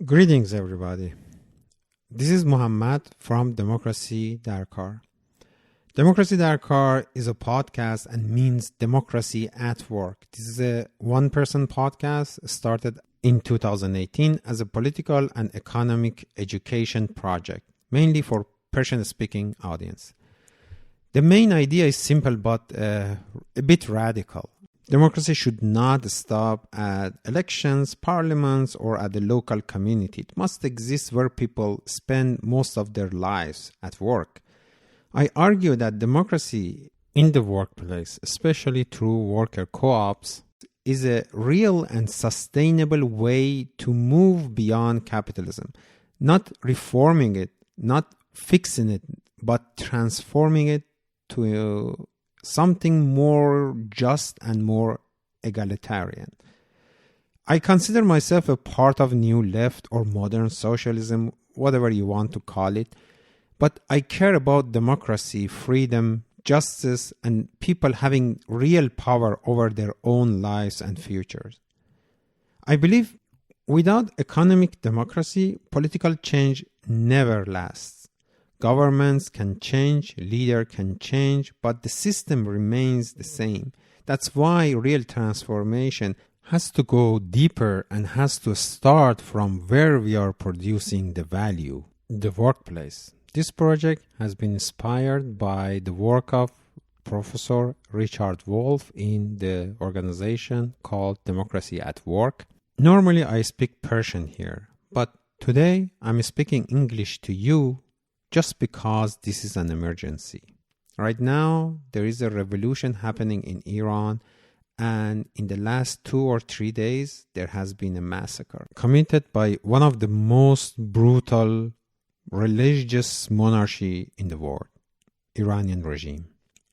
Greetings, everybody. This is Muhammad from Democracy DarKar. Democracy DarKar is a podcast and means democracy at work. This is a one-person podcast started in 2018 as a political and economic education project, mainly for Persian-speaking audience. The main idea is simple but a bit radical. Democracy should not stop at elections, parliaments, or at the local community. It must exist where people spend most of their lives at work. I argue that democracy in the workplace, especially through worker co-ops, is a real and sustainable way to move beyond capitalism. Not reforming it, not fixing it, but transforming it to something more just and more egalitarian. I consider myself a part of New Left or modern socialism, whatever you want to call it, but I care about democracy, freedom, justice, and people having real power over their own lives and futures. I believe without economic democracy, political change never lasts. Governments can change, leaders can change, but the system remains the same. That's why real transformation has to go deeper and has to start from where we are producing the value, the workplace. This project has been inspired by the work of Professor Richard Wolff in the organization called Democracy at Work. Normally I speak Persian here, but today I'm speaking English to you just because this is an emergency. Right now, there is a revolution happening in Iran, and in the last 2 or 3 days, there has been a massacre committed by one of the most brutal religious monarchy in the world, Iranian regime.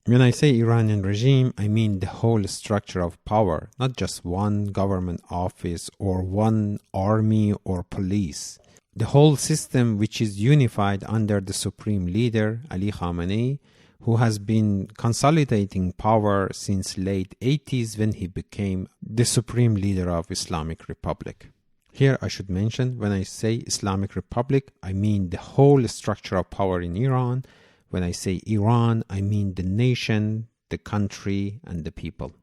When I say Iranian regime, I mean the whole structure of power, not just one government office or one army or police. The whole system, which is unified under the supreme leader, Ali Khamenei, who has been consolidating power since late 80s when he became the supreme leader of Islamic Republic. Here I should mention, when I say Islamic Republic, I mean the whole structure of power in Iran. When I say Iran, I mean the nation, the country, and the people.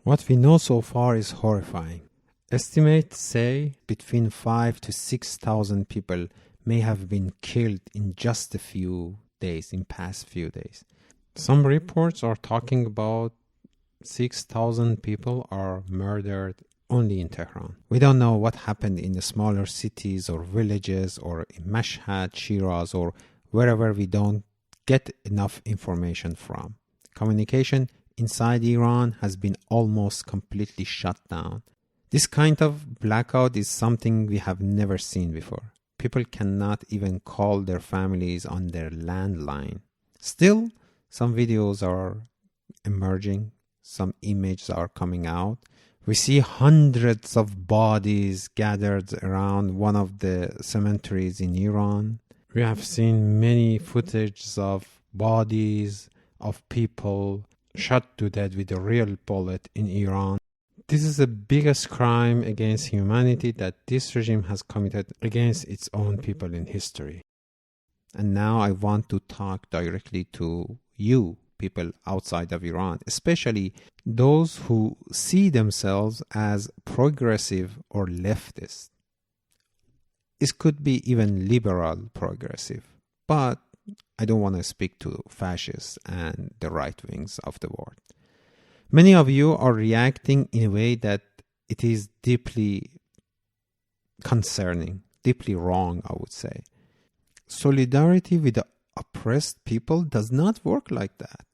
What we know so far is horrifying. Estimates say between 5,000 to 6,000 people may have been killed in just a few days, in past few days. Some reports are talking about 6,000 people are murdered only in Tehran. We don't know what happened in the smaller cities or villages or in Mashhad, Shiraz, or wherever we don't get enough information from. Communication inside Iran has been almost completely shut down. This kind of blackout is something we have never seen before. People cannot even call their families on their landline. Still, some videos are emerging. Some images are coming out. We see hundreds of bodies gathered around one of the cemeteries in Iran. We have seen many footages of bodies of people shot to death with a real bullet in Iran. This is the biggest crime against humanity that this regime has committed against its own people in history. And now I want to talk directly to you, people outside of Iran, especially those who see themselves as progressive or leftist. It could be even liberal progressive, but I don't want to speak to fascists and the right wings of the world. Many of you are reacting in a way that it is deeply concerning, deeply wrong, I would say. Solidarity with the oppressed people does not work like that.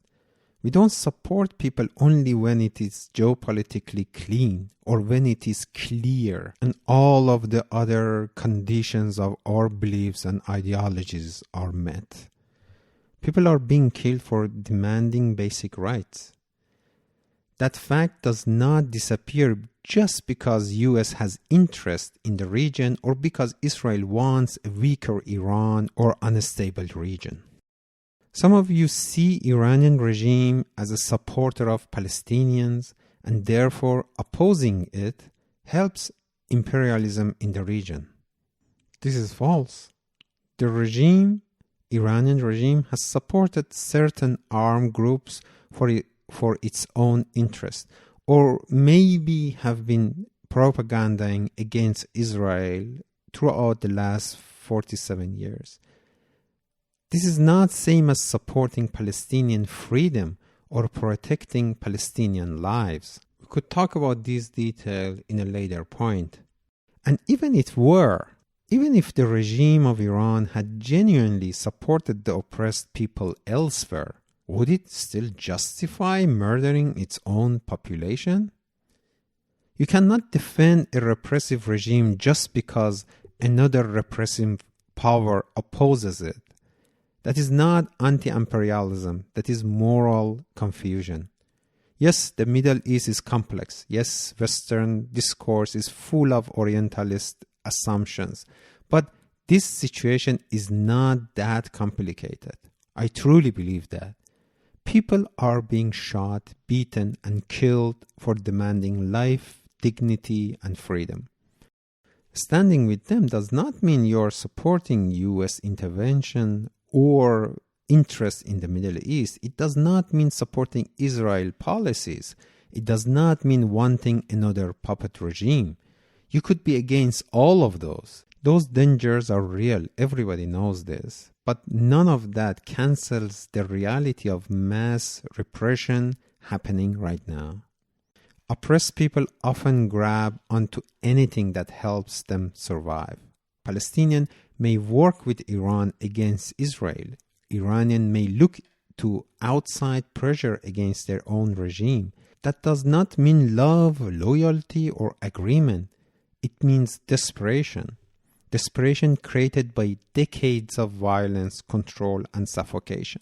We don't support people only when it is geopolitically clean or when it is clear and all of the other conditions of our beliefs and ideologies are met. People are being killed for demanding basic rights. That fact does not disappear just because US has interest in the region or because Israel wants a weaker Iran or unstable region. Some of you see Iranian regime as a supporter of Palestinians and therefore opposing it helps imperialism in the region. This is false. The regime, Iranian regime, has supported certain armed groups for its own interest, or maybe have been propagandizing against Israel throughout the last 47 years. This is not same as supporting Palestinian freedom or protecting Palestinian lives. We could talk about these details in a later point. And even if the regime of Iran had genuinely supported the oppressed people elsewhere, would it still justify murdering its own population? You cannot defend a repressive regime just because another repressive power opposes it. That is not anti-imperialism, that is moral confusion. Yes, the Middle East is complex. Yes, Western discourse is full of Orientalist assumptions. But this situation is not that complicated. I truly believe that. People are being shot, beaten, and killed for demanding life, dignity, and freedom. Standing with them does not mean you're supporting U.S. intervention or interest in the Middle East. It does not mean supporting Israel policies. It does not mean wanting another puppet regime. You could be against all of those. Those dangers are real. Everybody knows this. But none of that cancels the reality of mass repression happening right now. Oppressed people often grab onto anything that helps them survive. Palestinians may work with Iran against Israel. Iranian may look to outside pressure against their own regime. That does not mean love, loyalty, or agreement. It means desperation. Desperation created by decades of violence, control, and suffocation.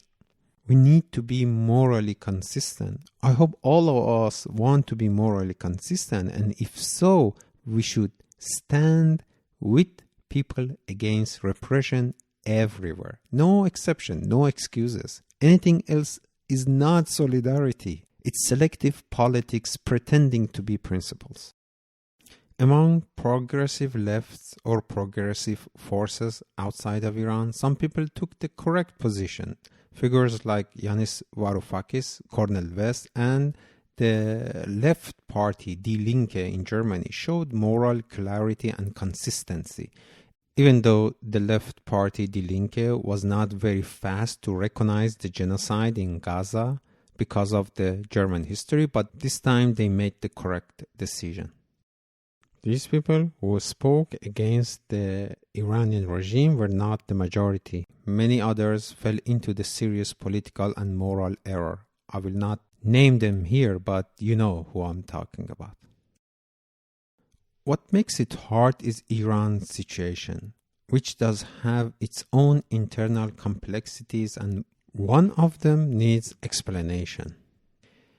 We need to be morally consistent. I hope all of us want to be morally consistent, and if so, we should stand with people against repression everywhere. No exception, no excuses. Anything else is not solidarity. It's selective politics pretending to be principles. Among progressive lefts or progressive forces outside of Iran, some people took the correct position. Figures like Yanis Varoufakis, Cornel West, and the left party Die Linke in Germany showed moral clarity and consistency. Even though the left party Die Linke was not very fast to recognize the genocide in Gaza because of the German history, but this time they made the correct decision. These people who spoke against the Iranian regime were not the majority. Many others fell into the serious political and moral error. I will not name them here, but you know who I'm talking about. What makes it hard is Iran's situation, which does have its own internal complexities, and one of them needs explanation.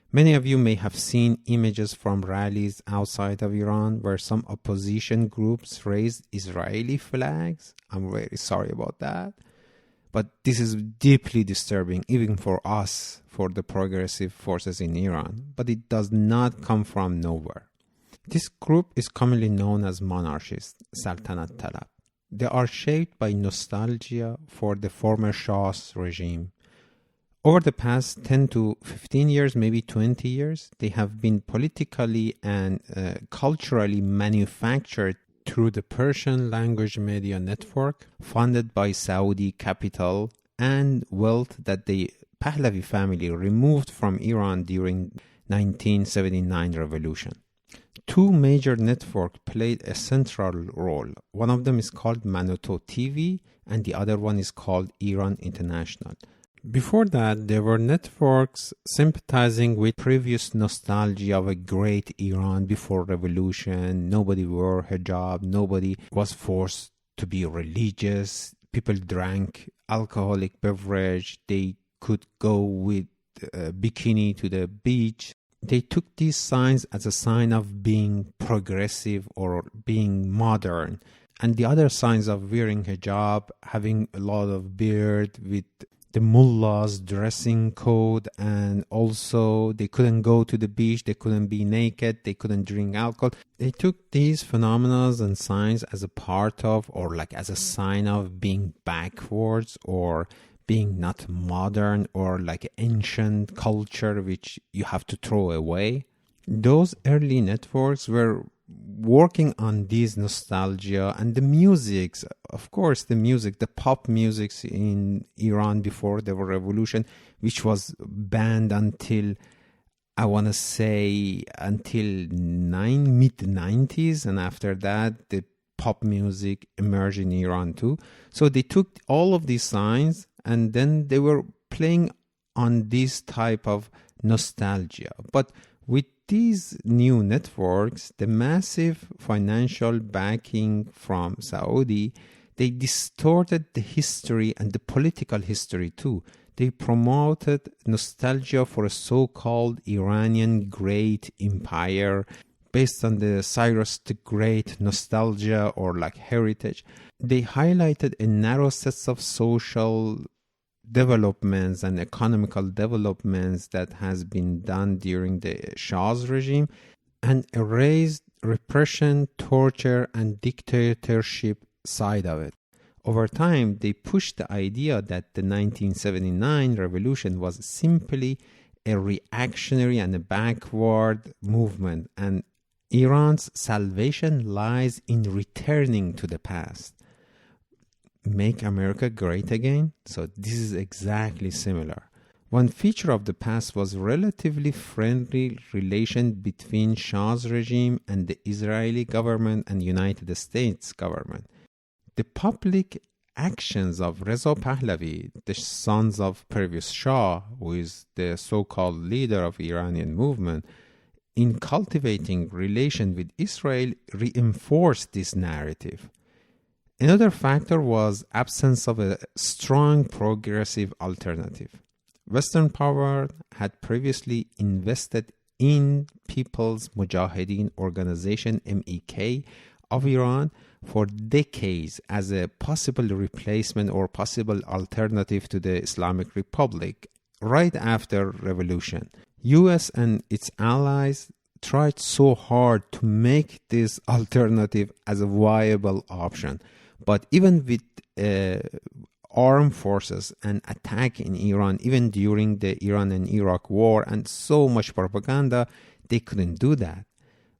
Many of you may have seen images from rallies outside of Iran where some opposition groups raised Israeli flags. I'm very sorry about that. But this is deeply disturbing, even for us, for the progressive forces in Iran. But it does not come from nowhere. This group is commonly known as monarchists, Saltanat Talab. They are shaped by nostalgia for the former Shah's regime. Over the past 10 to 15 years, maybe 20 years, they have been politically and culturally manufactured through the Persian language media network funded by Saudi capital and wealth that the Pahlavi family removed from Iran during 1979 revolution. Two major networks played a central role. One of them is called mailto TV and the other one is called Iran International. Before that, there were networks sympathizing with previous nostalgia of a great Iran before revolution. Nobody wore hijab, nobody was forced to be religious. People drank alcoholic beverage. They could go with a bikini to the beach. They took these signs as a sign of being progressive or being modern. And the other signs of wearing hijab, having a lot of beard with the mullahs dressing code, and also they couldn't go to the beach, they couldn't be naked, they couldn't drink alcohol. They took these phenomena and signs as a part of, or like as a sign of being backwards or being not modern, or like ancient culture which you have to throw away. Those early networks were working on this nostalgia, and the music, of course, the pop music in Iran before the revolution, which was banned until, I want to say, until mid-90s, and after that, the pop music emerged in Iran too. So they took all of these signs, and then they were playing on this type of nostalgia. But with these new networks, the massive financial backing from Saudi, they distorted the history and the political history too. They promoted nostalgia for a so-called Iranian great empire based on the Cyrus the Great nostalgia or like heritage. They highlighted a narrow set of social developments and economical developments that has been done during the Shah's regime, and erased repression, torture, and dictatorship side of it. Over time, they pushed the idea that the 1979 revolution was simply a reactionary and a backward movement, and Iran's salvation lies in returning to the past. Make America great again? So this is exactly similar. One feature of the past was relatively friendly relation between Shah's regime and the Israeli government and United States government. The public actions of Reza Pahlavi, the sons of previous Shah, who is the so-called leader of Iranian movement, in cultivating relation with Israel reinforced this narrative. Another factor was absence of a strong progressive alternative. Western power had previously invested in People's Mujahideen Organization MEK of Iran for decades as a possible replacement or possible alternative to the Islamic Republic right after revolution. US and its allies tried so hard to make this alternative as a viable option. But even with armed forces and attack in Iran, even during the Iran and Iraq war and so much propaganda, they couldn't do that.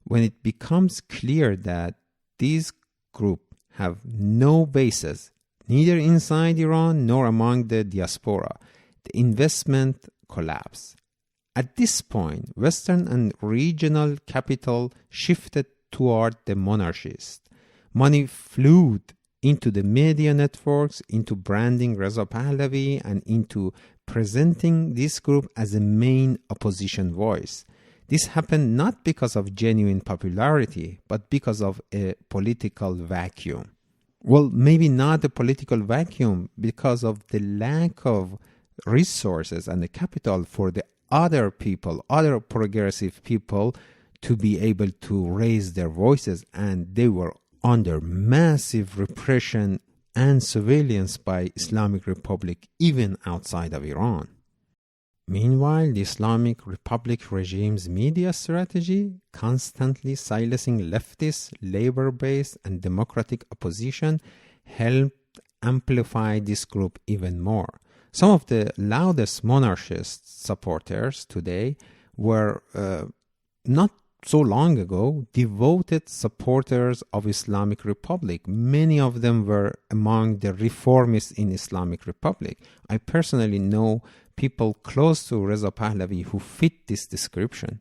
When it becomes clear that these groups have no basis, neither inside Iran nor among the diaspora, the investment collapsed. At this point, Western and regional capital shifted toward the monarchists. Money flowed into the media networks, into branding Reza Pahlavi, and into presenting this group as a main opposition voice. This happened not because of genuine popularity, but because of a political vacuum. Well, maybe not a political vacuum, because of the lack of resources and the capital for the other people, other progressive people, to be able to raise their voices, and they were under massive repression and surveillance by Islamic Republic even outside of Iran. Meanwhile, the Islamic Republic regime's media strategy, constantly silencing leftist, labor-based, and democratic opposition, helped amplify this group even more. Some of the loudest monarchist supporters today were not so long ago devoted supporters of Islamic Republic. Many of them were among the reformists in Islamic Republic. I personally know people close to Reza Pahlavi who fit this description.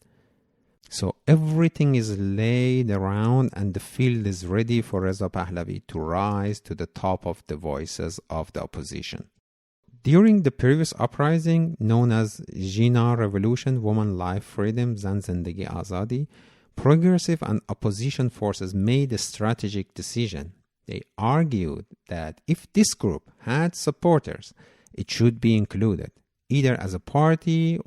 So everything is laid around and the field is ready for Reza Pahlavi to rise to the top of the voices of the opposition. During the previous uprising, known as Jina Revolution, Woman, Life, Freedom, Zan Zindagi Azadi, progressive and opposition forces made a strategic decision. They argued that if this group had supporters, it should be included, either as a party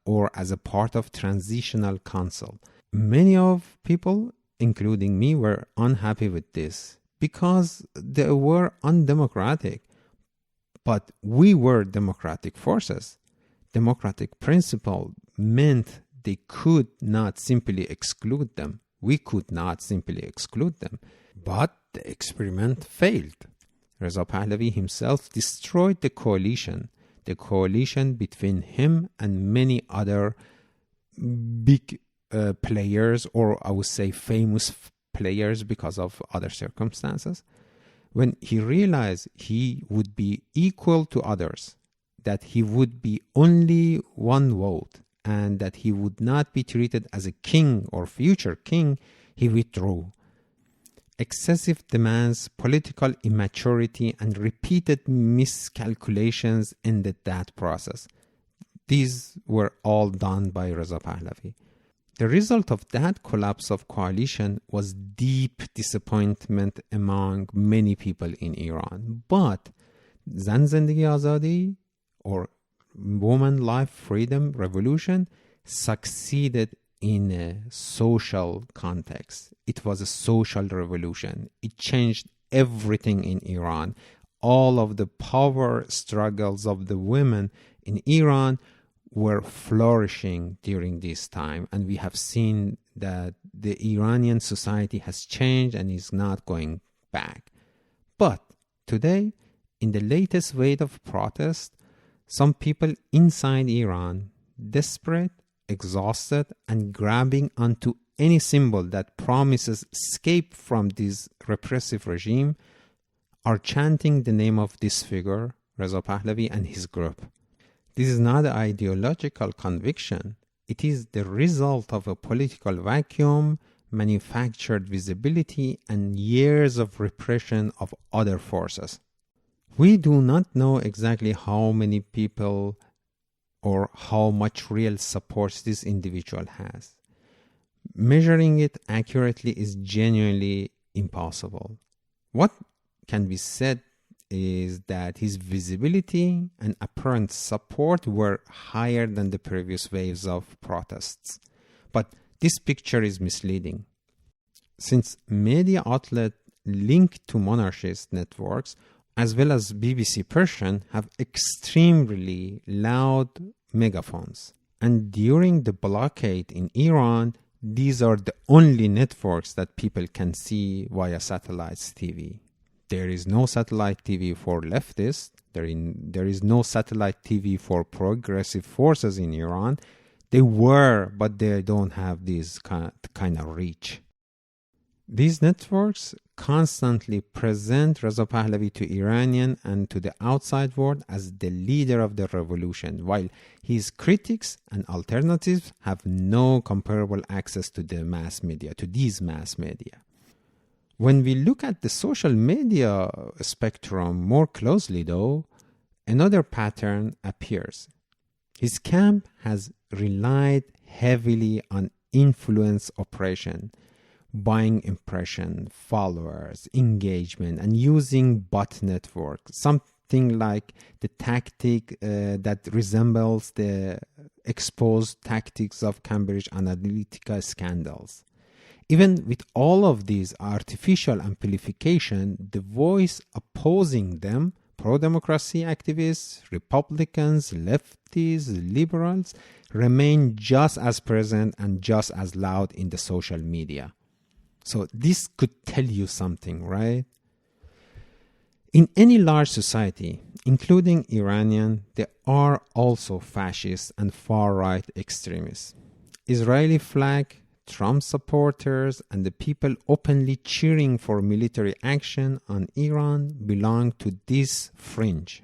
or as a part of transitional council. Many of people, including me, were unhappy with this because they were undemocratic. But we were democratic forces. Democratic principle meant they could not simply exclude them. We could not simply exclude them. But the experiment failed. Reza Pahlavi himself destroyed the coalition between him and many other big players, or I would say famous players because of other circumstances. When he realized he would be equal to others, that he would be only one vote, and that he would not be treated as a king or future king, he withdrew. Excessive demands, political immaturity, and repeated miscalculations ended that process. These were all done by Reza Pahlavi. The result of that collapse of coalition was deep disappointment among many people in Iran. But Zan Zindagi Azadi, or Woman Life Freedom Revolution, succeeded in a social context. It was a social revolution. It changed everything in Iran. All of the power struggles of the women in Iran were flourishing during this time, and we have seen that the Iranian society has changed and is not going back. But today, in the latest wave of protest, some people inside Iran, desperate, exhausted, and grabbing onto any symbol that promises escape from this repressive regime, are chanting the name of this figure, Reza Pahlavi, and his group. This is not an ideological conviction. It is the result of a political vacuum, manufactured visibility, and years of repression of other forces. We do not know exactly how many people or how much real support this individual has. Measuring it accurately is genuinely impossible. What can be said is that his visibility and apparent support were higher than the previous waves of protests. But this picture is misleading. Since media outlets linked to monarchist networks, as well as BBC Persian, have extremely loud megaphones. And during the blockade in Iran, these are the only networks that people can see via satellite TV. There is no satellite TV for leftists. There is no satellite TV for progressive forces in Iran. They were, but they don't have this kind of reach. These networks constantly present Reza Pahlavi to Iranian and to the outside world as the leader of the revolution, while his critics and alternatives have no comparable access to the mass media, to these mass media. When we look at the social media spectrum more closely, though, another pattern appears. His camp has relied heavily on influence operation, buying impression, followers, engagement, and using bot network, something like the tactic that resembles the exposed tactics of Cambridge Analytica scandals. Even with all of these artificial amplification, the voice opposing them, pro-democracy activists, Republicans, lefties, liberals, remain just as present and just as loud in the social media. So this could tell you something, right? In any large society, including Iranian, there are also fascists and far-right extremists. Israeli flag, Trump supporters, and the people openly cheering for military action on Iran belong to this fringe.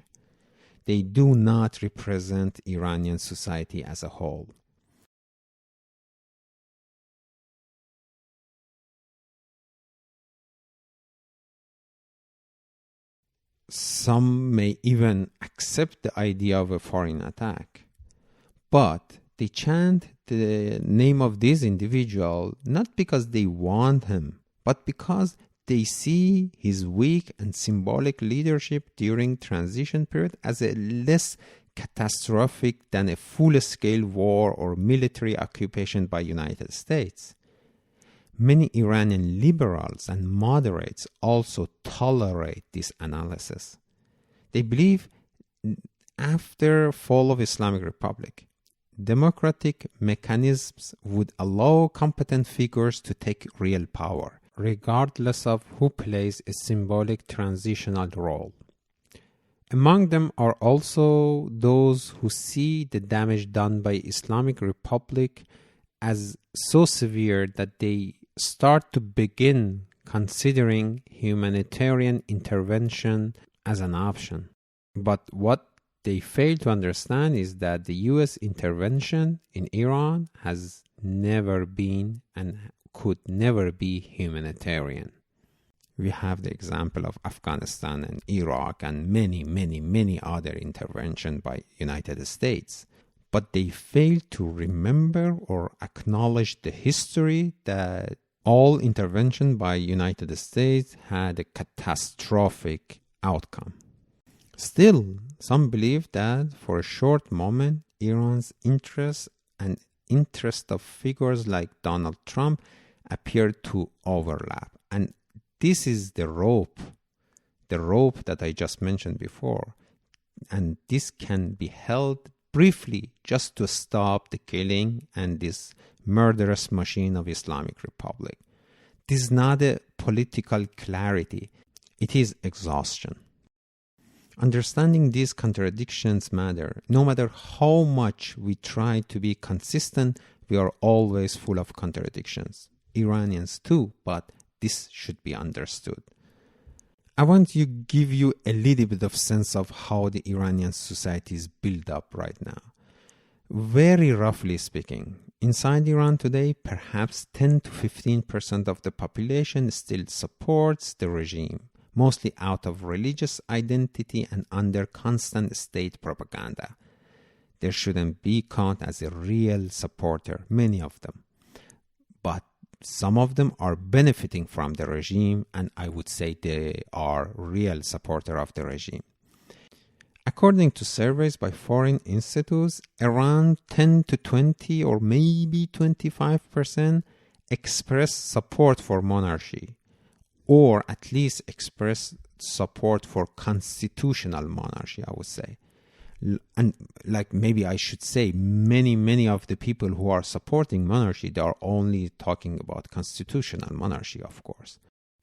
They do not represent Iranian society as a whole. Some may even accept the idea of a foreign attack, but they chant the name of this individual not because they want him, but because they see his weak and symbolic leadership during transition period as a less catastrophic than a full-scale war or military occupation by United States. Many Iranian liberals and moderates also tolerate this analysis. They believe After fall of Islamic Republic, democratic mechanisms would allow competent figures to take real power, regardless of who plays a symbolic transitional role. Among them are also those who see the damage done by Islamic Republic as so severe that they start to begin considering humanitarian intervention as an option. But what they fail to understand is that the US intervention in Iran has never been and could never be humanitarian. We have the example of Afghanistan and Iraq and many other interventions by United States. But they fail to remember or acknowledge the history that all intervention by United States had a catastrophic outcome. Still, some believe that for a short moment, Iran's interests and interest of figures like Donald Trump appeared to overlap. And this is the rope that I just mentioned before. And this can be held briefly just to stop the killing and this murderous machine of Islamic Republic. This is not a political clarity. It is exhaustion. Understanding these contradictions matter. No matter how much we try to be consistent, we are always full of contradictions. Iranians too, but this should be understood. I want to give you a little bit of sense of how the Iranian society is built up right now. Very roughly speaking, inside Iran today, perhaps 10 to 15% of the population still supports the regime, mostly out of religious identity and under constant state propaganda. There shouldn't be count as a real supporter, many of them. But some of them are benefiting from the regime, and I would say they are real supporter of the regime. According to surveys by foreign institutes, around 10 to 20 or maybe 25% express support for monarchy, or at least express support for constitutional monarchy, I would say. And like maybe I should say, many of the people who are supporting monarchy, they are only talking about constitutional monarchy, of course.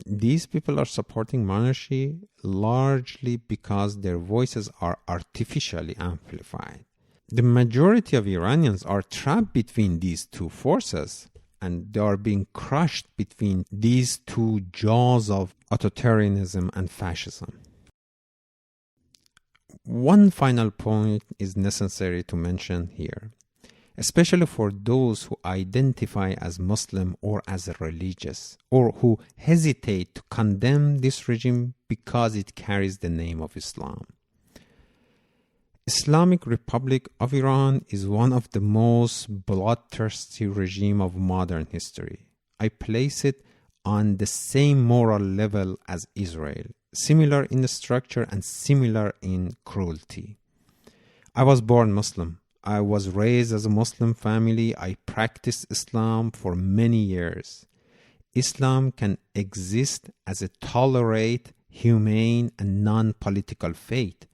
These people are supporting monarchy largely because their voices are artificially amplified. The majority of Iranians are trapped between these two forces, and they are being crushed between these two jaws of authoritarianism and fascism. One final point is necessary to mention here, especially for those who identify as Muslim or as religious, or who hesitate to condemn this regime because it carries the name of Islam. Islamic Republic of Iran is one of the most bloodthirsty regimes of modern history. I place it on the same moral level as Israel, similar in the structure and similar in cruelty. I was born Muslim. I was raised as a Muslim family. I practiced Islam for many years. Islam can exist as a tolerate, humane, and non-political faith,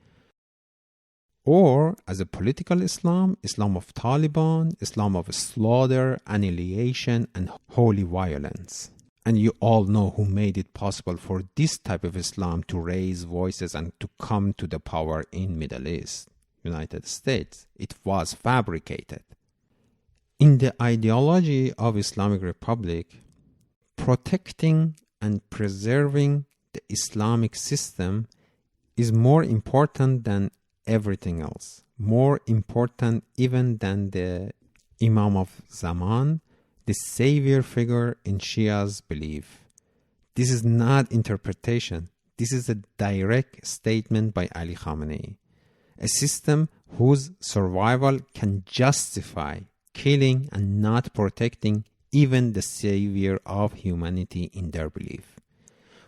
or as a political Islam, Islam of Taliban, Islam of slaughter, annihilation, and holy violence. And you all know who made it possible for this type of Islam to raise voices and to come to the power in Middle East, United States. It was fabricated. In the ideology of Islamic Republic, protecting and preserving the Islamic system is more important than everything else, more important even than the Imam of Zaman, the savior figure in Shia's belief. This is not interpretation. This is a direct statement by Ali Khamenei. A system whose survival can justify killing and not protecting even the savior of humanity in their belief.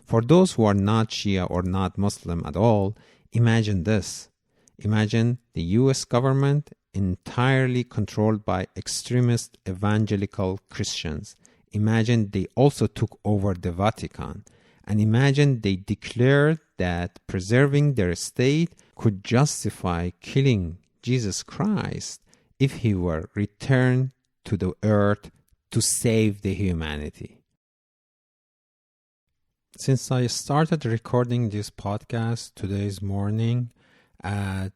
For those who are not Shia or not Muslim at all, imagine this. Imagine the US government entirely controlled by extremist evangelical Christians. Imagine they also took over the Vatican. And imagine they declared that preserving their state could justify killing Jesus Christ if he were returned to the earth to save the humanity. Since I started recording this podcast today's morning at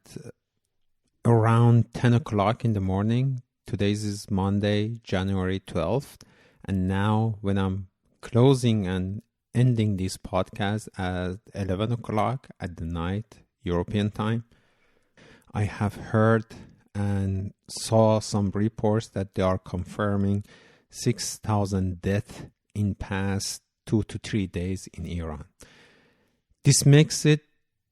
around 10 o'clock in the morning, today's is Monday, January 12th, and now when I'm closing and ending this podcast at 11 o'clock at the night, European time, I have heard and saw some reports that they are confirming 6,000 deaths in past 2 to 3 days in Iran. This makes it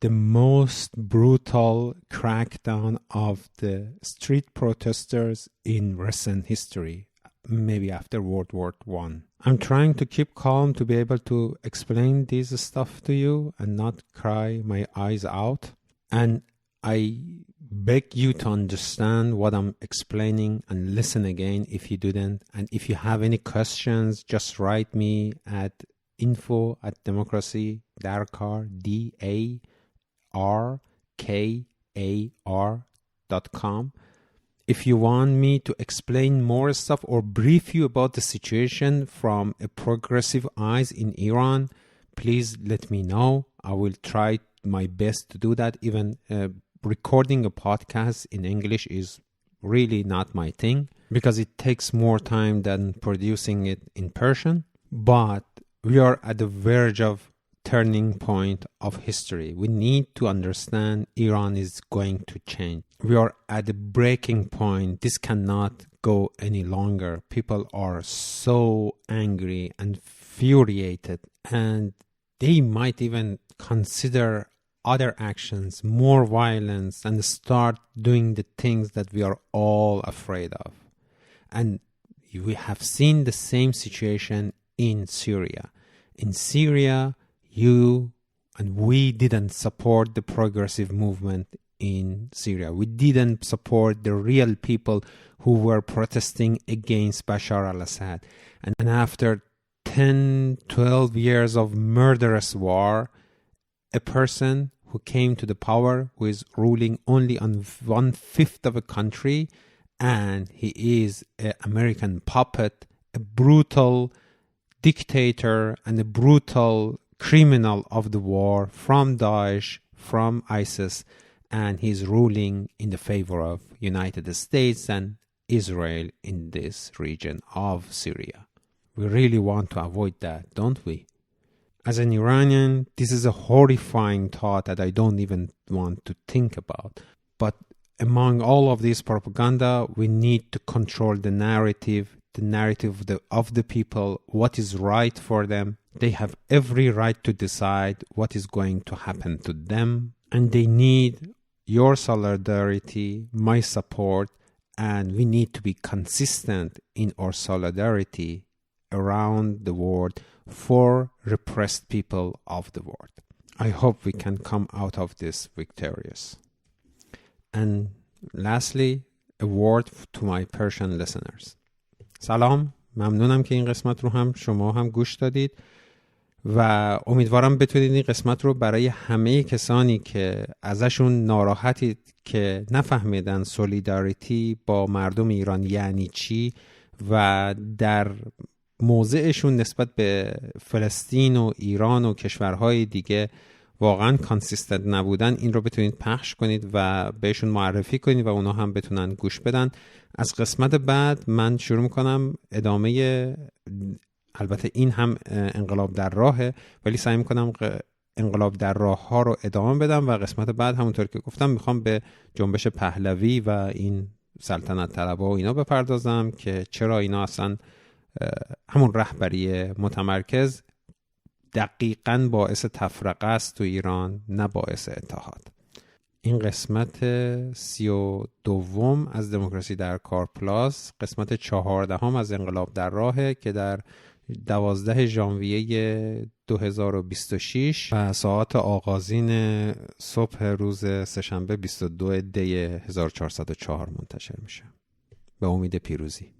the most brutal crackdown of the street protesters in recent history, maybe after World War I. I'm trying to keep calm to be able to explain this stuff to you and not cry my eyes out. And I beg you to understand what I'm explaining and listen again if you didn't. And if you have any questions, just write me at info@democracy DarKar DarKar.com. If you want me to explain more stuff or brief you about the situation from a progressive eyes in Iran, please let me know. I will try my best to do that. Even recording a podcast in English is really not my thing because it takes more time than producing it in Persian. But we are at the verge of turning point of history. We need to understand Iran is going to change. We are at the breaking point. This cannot go any longer. People are so angry and infuriated, and they might even consider other actions, more violence, and start doing the things that we are all afraid of. And we have seen the same situation in Syria. In Syria, you and we didn't support the progressive movement in Syria. We didn't support the real people who were protesting against Bashar al-Assad. And after 10, 12 years of murderous war, a person who came to the power, who is ruling only on 1/5 of a country, and he is an American puppet, a brutal dictator and a brutal criminal of the war from Daesh, from ISIS, and he's ruling in the favor of United States and Israel in this region of Syria. We really want to avoid that, don't we? As an Iranian, this is a horrifying thought that I don't even want to think about. But among all of this propaganda, we need to control the narrative of the people, what is right for them. They have every right to decide what is going to happen to them, and they need your solidarity, my support, and we need to be consistent in our solidarity around the world for repressed people of the world. I hope we can come out of this victorious. And lastly, a word to my Persian listeners. سلام، ممنونم که این قسمت رو هم شما هم گوش دادید و امیدوارم بتونید این قسمت رو برای همه کسانی که ازشون ناراحتید که نفهمیدن سولیداریتی با مردم ایران یعنی چی و در موضعشون نسبت به فلسطین و ایران و کشورهای دیگه واقعا کانسیستنت نبودن، این رو بتونید پخش کنید و بهشون معرفی کنید و اونا هم بتونن گوش بدن. از قسمت بعد من شروع میکنم ادامه، البته این هم انقلاب در راهه ولی سعی میکنم انقلاب در راه ها رو ادامه بدم و قسمت بعد همونطور که گفتم میخوام به جنبش پهلوی و این سلطنت طلبها و اینا بپردازم که چرا اینا اصلا همون رهبری متمرکز دقیقاً باعث تفرقه است تو ایران، نه باعث اتحاد. این قسمت 32 از دموکراسی در کار پلاس، قسمت 14 از انقلاب در راهه که در 12 ژانویه 2026 و ساعت آغازین صبح روز سه‌شنبه 22 دی 1404 منتشر میشه. به امید پیروزی.